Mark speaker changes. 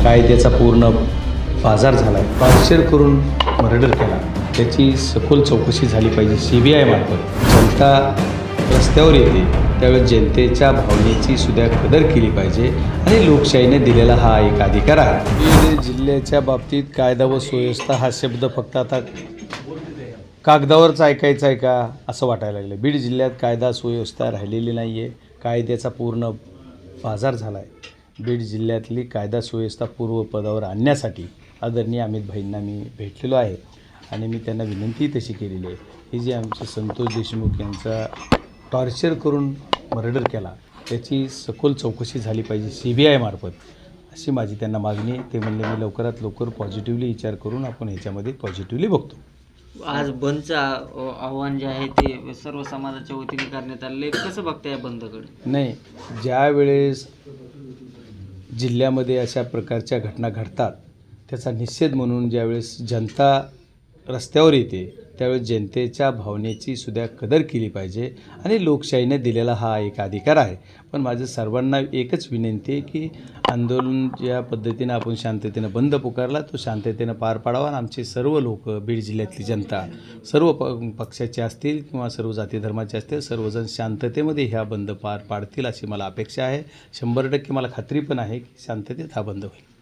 Speaker 1: कायद्याचा पूर्ण बाजार झाला आहे. टॉर्चर करून मर्डर केला, त्याची सखोल चौकशी झाली पाहिजे. CBI मार्फत जनता रस्त्यावर येते त्यावेळेस जनतेच्या भावनेची सुद्धा कदर केली पाहिजे आणि लोकशाहीने दिलेला हा एक अधिकार आहे. बीड जिल्ह्याच्या बाबतीत कायदा व सुव्यवस्था हा शब्द फक्त आता कागदावरच ऐकायचं आहे का असं वाटायला लागलं. बीड जिल्ह्यात कायदा सुव्यवस्था राहिलेली नाही आहे. कायद्याचा पूर्ण बाजार झाला आहे. बीड जिल्ह्यातली कायदा सुव्यवस्था पूर्वपदावर आणण्यासाठी आदरणीय अमित भाईंना मी भेटलेलो आहे आणि मी त्यांना विनंती तशी केलेली आहे. हे जे आमचे संतोष देशमुख यांचा टॉर्चर करून मर्डर केला, त्याची सखोल चौकशी झाली पाहिजे CBI मार्फत, अशी माझी त्यांना मागणी आहे. ते म्हणले मी लवकरात लवकर पॉझिटिव्हली विचार करून आपण ह्याच्यामध्ये पॉझिटिव्हली बघतो.
Speaker 2: आज बंदचं आव्हान जे आहे ते सर्व समाजाच्या वतीने करण्यात आले. कसं बघता या बंदकडे?
Speaker 1: नाही, ज्या वेळेस जिल्ह्यामध्ये अशा प्रकारच्या घटना घडतात त्याचा निषेध म्हणून ज्यावेळेस जनता रस्त्यावर येते त्यावेळेस जनतेच्या भावनेची सुद्धा कदर केली पाहिजे आणि लोकशाहीने दिलेला हा एक अधिकार आहे. पण माझं सर्वांना एकच विनंती आहे की आंदोलन ज्या पद्धतीनं आपण शांततेनं बंद पुकारला तो शांततेनं पार पाडावा आणि आमचे सर्व लोक, बीड जिल्ह्यातली जनता सर्व पक्षाचे असतील किंवा सर्व जाती धर्माचे असतील, सर्वजण शांततेमध्ये ह्या बंद पार पाडतील अशी मला अपेक्षा आहे. 100% मला खात्री पण आहे की शांततेत हा बंद होईल.